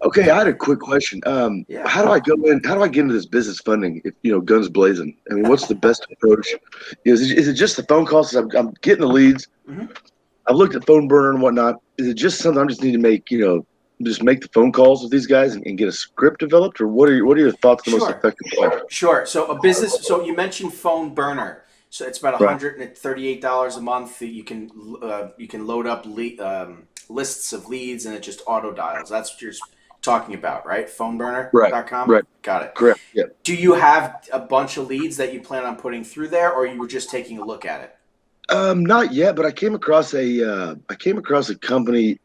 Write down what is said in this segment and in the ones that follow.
Okay, I had a quick question. Yeah. How do I go in? How do I get into this business funding? If guns blazing. I mean, what's the best approach? Is it just the phone calls? 'Cause I'm getting the leads. Mhm. I've looked at phone burner and whatnot. Is it just something I just need to make? Just make the phone calls with these guys and get a script developed, or what are your thoughts on the most Sure. effective way? Sure. So a business. So you mentioned phone burner. So it's about Right. $138 a month. You can load up lists of leads, and it just auto dials. That's what you're talking about, right? Right. Phoneburner.com. Right. Got it. Correct. Yeah. Do you have a bunch of leads that you plan on putting through there, or you were just taking a look at it? Not yet, but I came across a company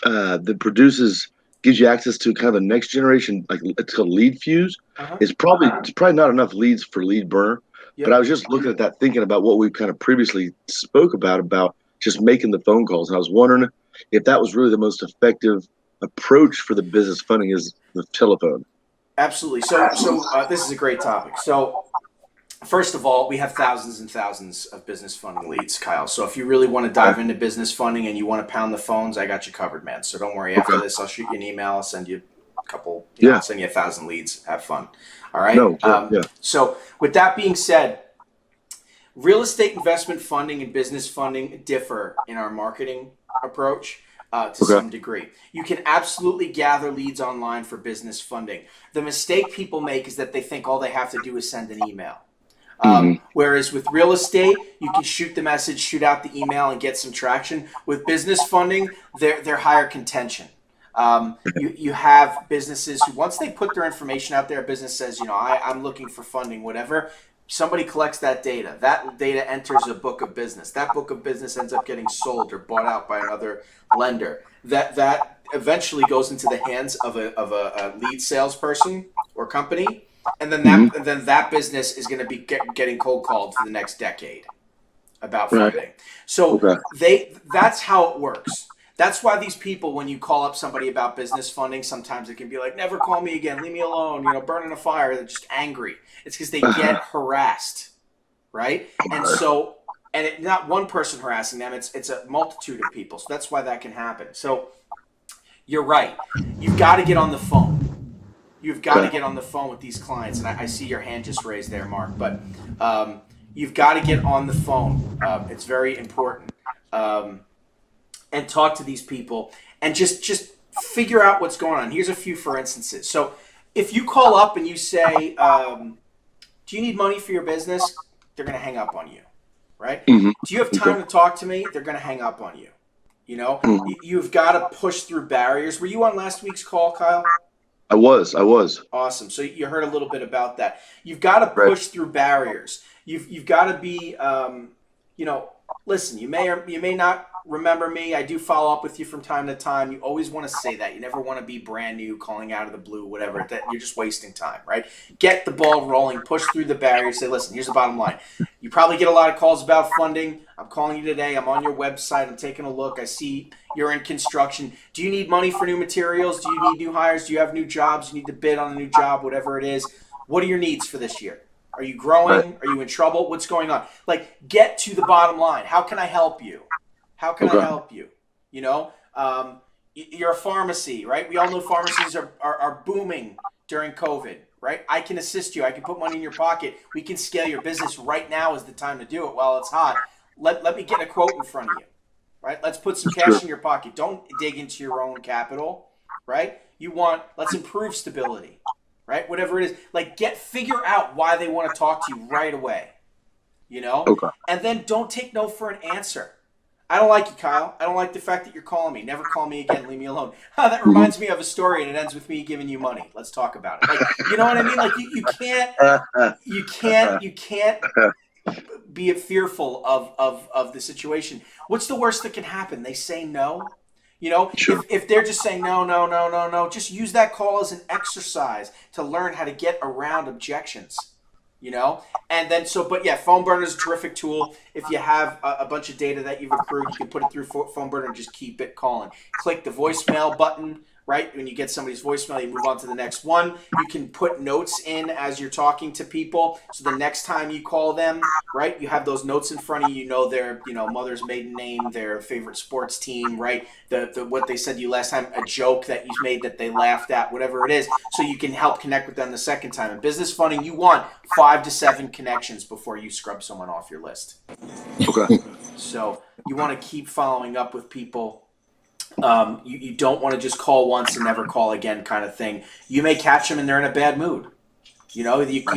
that gives you access to kind of a next generation, like it's called lead fuse. Uh huh. It's probably not enough leads for lead burner, but I Yep. was just looking at that, thinking about what we kind of previously spoke about just making the phone calls, and I was wondering if that was really the most effective approach for the business funding is the telephone. Absolutely. So this is a great topic. So first of all, we have thousands and thousands of business funding leads, Kyle. So if you really want to Okay. dive into business funding and you want to pound the phones, I got you covered, man. So don't worry. After Okay. this, I'll shoot you an email. I'll send you a couple. Yeah. I'll send you 1,000 leads. Have fun. All right. No. Yeah. Yeah. So with that being said, real estate investment funding and business funding differ in our marketing approach to Okay. some degree. You can absolutely gather leads online for business funding. The mistake people make is that they think all they have to do is send an email. Hmm. Whereas with real estate, you can shoot the message, shoot out the email, and get some traction. With business funding, they're higher contention. You have businesses who, once they put their information out there, a business says, I'm looking for funding, whatever. Somebody collects that data. That data enters a book of business. That book of business ends up getting sold or bought out by another lender. That eventually goes into the hands of a lead salesperson or company, and then Hmm. that business is going to be getting cold called for the next decade about Right. funding. So Okay. that's how it works. That's why these people, when you call up somebody about business funding, sometimes it can be like, "Never call me again, leave me alone," burning a fire. They're just angry. It's because they get harassed, right? And so, not one person harassing them; it's a multitude of people. So that's why that can happen. So you're right. You've got to get on the phone. You've got to Okay. get on the phone with these clients, and I see your hand just raised there, Mark. But you've got to get on the phone. It's very important, and talk to these people, and just figure out what's going on. Here's a few for instances. So if you call up and you say, "Do you need money for your business?" They're going to hang up on you, right? Hmm. "Do you have Okay. time to talk to me?" They're going to hang up on you. Mhm. You've got to push through barriers. Were you on last week's call, Kyle? I was. I was. Awesome. So you heard a little bit about that. You've got to Right. push through barriers. You've got to be, you know, listen. You may not remember me. I do follow up with you from time to time. You always want to say that. You never want to be brand new, calling out of the blue, whatever. That you're just wasting time, right? Get the ball rolling. Push through the barriers. Say, listen. Here's the bottom line. You probably get a lot of calls about funding. I'm calling you today. I'm on your website. I'm taking a look. I see you're in construction. Do you need money for new materials? Do you need new hires? Do you have new jobs? You need to bid on a new job, whatever it is. What are your needs for this year? Are you Right. growing? Are you in trouble? What's going on? Like, get to the bottom line. How can I help you? How can I Okay. help you? You know, you're a pharmacy, right? We all know pharmacies are booming during COVID, right? I can assist you. I can put money in your pocket. We can scale your business. Right now is the time to do it while it's hot. Let me get a quote in front of you, right? Let's put some Sure. cash in your pocket. Don't dig into your own capital, right? Let's improve stability, right? Whatever it is, like figure out why they want to talk to you right away, Okay. and then don't take no for an answer. I don't like you, Kyle. I don't like the fact that you're calling me. Never call me again. Leave me alone. That Hmm. reminds me of a story, and it ends with me giving you money. Let's talk about it. Like, you know what I mean? Like, you can't be fearful of the situation. What's the worst that can happen? They say no. Sure. If they're just saying no, no, no, no, no, just use that call as an exercise to learn how to get around objections. And then but yeah, phone burner is a terrific tool. If you have a bunch of data that you've accrued, you can put it through phone burner and just keep it calling. Click the voicemail button right? When you get somebody's voicemail, you move on to the next one. You can put notes in as you're talking to people. So the next time you call them, right, you have those notes in front of you. You know their, mother's maiden name, their favorite sports team, right? The what they said to you last time, a joke that you made that they laughed at, whatever it is. So you can help connect with them the second time. In business funding, you want 5 to 7 connections before you scrub someone off your list. Okay. So you want to keep following up with people. You don't want to just call once and never call again kind of thing. You may catch them and they're in a bad mood. You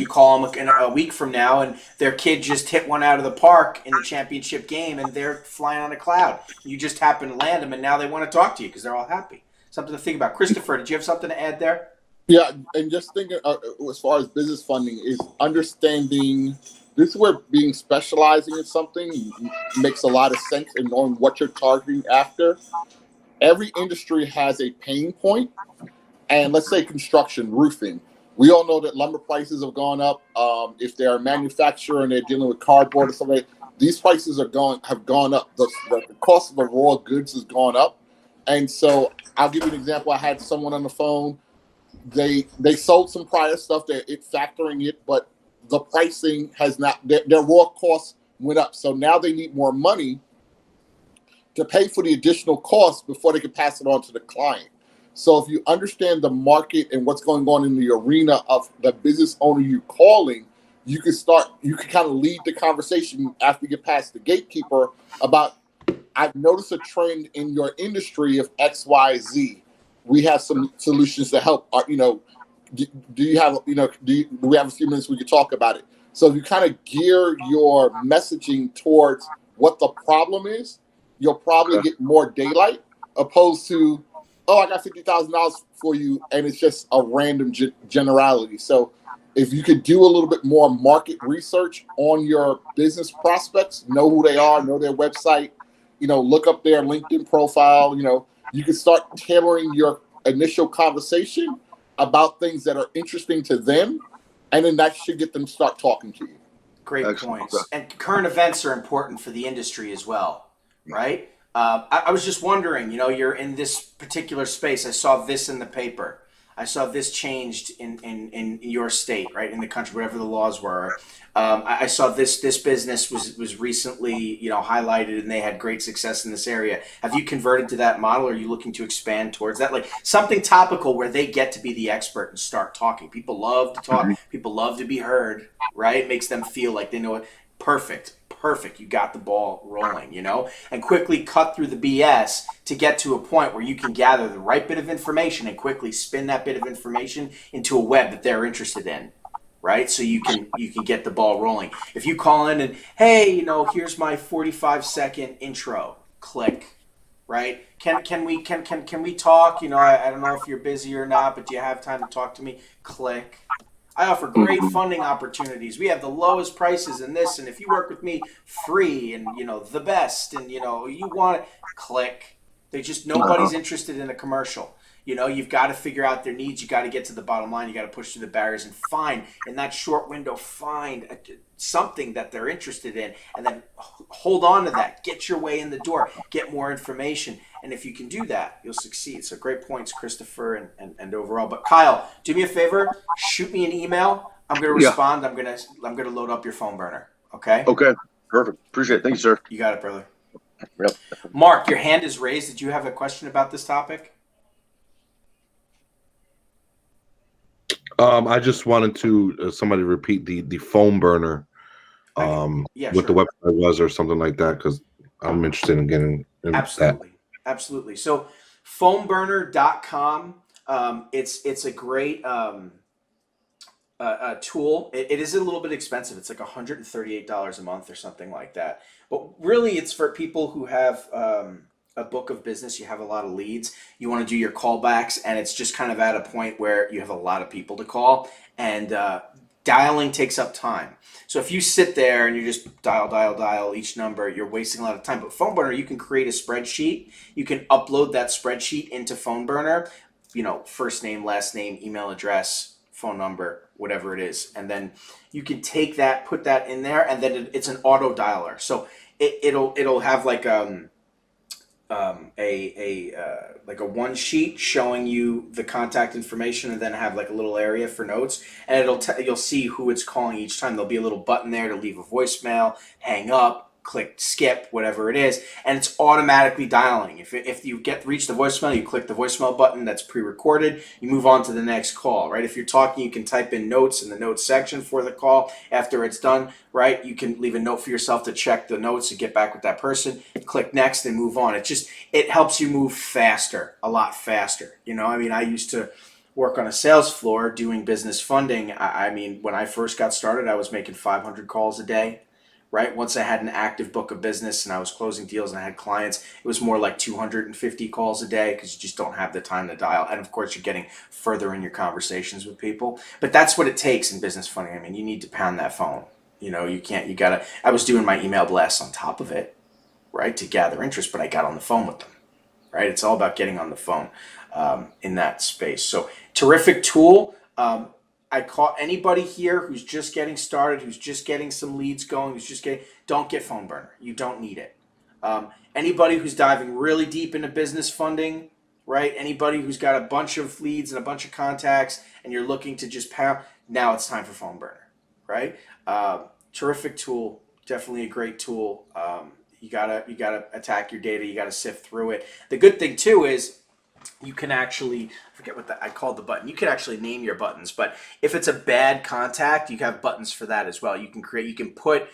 call them a week from now and their kid just hit one out of the park in the championship game and they're flying on a cloud. You just happen to land them and now they want to talk to you because they're all happy. Something to think about. Christopher, did you have something to add there? Yeah, and just thinking as far as business funding is understanding. This is where being specializing in something makes a lot of sense and knowing what you're targeting after. Every industry has a pain point, and let's say construction, roofing. We all know that lumber prices have gone up. If they're a manufacturer and they're dealing with cardboard or something, these prices have gone up. The cost of the raw goods has gone up, and so I'll give you an example. I had someone on the phone. They sold some prior stuff. They're factoring it, but the pricing has not. Their raw costs went up, so now they need more money to pay for the additional costs before they can pass it on to the client. So if you understand the market and what's going on in the arena of the business owner you're calling, you can kind of lead the conversation after you get past the gatekeeper about, I've noticed a trend in your industry of X, Y, Z. We have some solutions to help. Do you have, do we have a few minutes we could talk about it? So if you kind of gear your messaging towards what the problem is, you'll probably get more daylight opposed to, oh, I got $50,000 for you, and it's just a random generality. So if you could do a little bit more market research on your business prospects, know who they are, know their website, look up their LinkedIn profile, you can start tailoring your initial conversation about things that are interesting to them, and then that should get them to start talking to you. Great points. And current events are important for the industry as well, right? I was just wondering, you're in this particular space. I saw this in the paper. I saw this changed in your state, right, in the country, whatever the laws were. I saw this business was recently, highlighted, and they had great success in this area. Have you converted to that model? Or are you looking to expand towards that? Like something topical where they get to be the expert and start talking. People love to talk. People love to be heard, right? It makes them feel like they know it. Perfect. You got the ball rolling, and quickly cut through the BS to get to a point where you can gather the right bit of information and quickly spin that bit of information into a web that they're interested in, right? So you can get the ball rolling. If you call in and, hey, here's my 45-second intro, click, right? Can we talk? I don't know if you're busy or not, but do you have time to talk to me? Click. I offer great funding opportunities. We have the lowest prices in this, and if you work with me, free and the best, and you want it, click. Nobody's interested in a commercial. You've got to figure out their needs. You got to get to the bottom line. You got to push through the barriers and find in that short window, something that they're interested in, and then hold on to that. Get your way in the door. Get more information. And if you can do that, you'll succeed. So great points, Christopher, and overall. But Kyle, do me a favor. Shoot me an email. I'm going to respond. I'm going to load up your phone burner. Okay? Okay. Perfect. Appreciate it. Thank you, sir. You got it, brother. Yep. Mark, your hand is raised. Did you have a question about this topic? I just wanted to somebody repeat the phone burner, yeah, what sure. the website was or something like that, because I'm interested in getting Absolutely. So phoneburner.com. It's a great tool. It is a little bit expensive. It's like $138 a month or something like that. But really, it's for people who have a book of business. You have a lot of leads. You want to do your callbacks, and it's just kind of at a point where you have a lot of people to call, and dialing takes up time. So if you sit there and you just dial each number, you're wasting a lot of time. But PhoneBurner, you can create a spreadsheet. You can upload that spreadsheet into PhoneBurner, first name, last name, email address, phone number, whatever it is. And then you can take that, put that in there, and then it's an auto dialer. So it'll have like like a one sheet showing you the contact information, and then have like a little area for notes, and you'll see who it's calling each time. There'll be a little button there to leave a voicemail, hang up, click skip, whatever it is, and it's automatically dialing. If you reach the voicemail, you click the voicemail button that's pre-recorded, you move on to the next call, right? If you're talking, you can type in notes in the notes section for the call. After it's done, right, you can leave a note for yourself to check the notes and get back with that person, click next and move on. It helps you move faster, a lot faster. I mean, I used to work on a sales floor doing business funding. I mean, when I first got started, I was making 500 calls a day. Right. Once I had an active book of business and I was closing deals and I had clients, it was more like 250 calls a day, because you just don't have the time to dial. And of course, you're getting further in your conversations with people. But that's what it takes in business funding. I mean, you need to pound that phone. I was doing my email blasts on top of it, right, to gather interest, but I got on the phone with them. Right. It's all about getting on the phone in that space. So terrific tool. I call anybody here who's just getting started, who's just getting some leads going, don't get phone burner. You don't need it. Anybody who's diving really deep into business funding, right? Anybody who's got a bunch of leads and a bunch of contacts and you're looking to just pound, now it's time for phone burner, right? Terrific tool, definitely a great tool. You gotta attack your data. You gotta sift through it. The good thing too is, you can actually, I forget what I called the button. You can actually name your buttons, but if it's a bad contact, you have buttons for that as well. You can put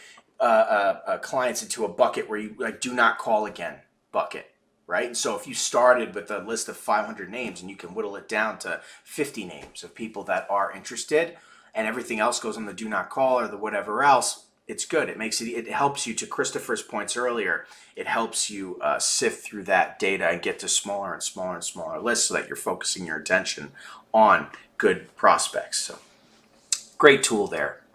clients into a bucket where you like do not call again bucket, right? And so if you started with a list of 500 names and you can whittle it down to 50 names of people that are interested, and everything else goes on the do not call or the whatever else, it's good. It helps you, to Christopher's points earlier, it helps you sift through that data and get to smaller and smaller and smaller lists, so that you're focusing your attention on good prospects. So great tool there.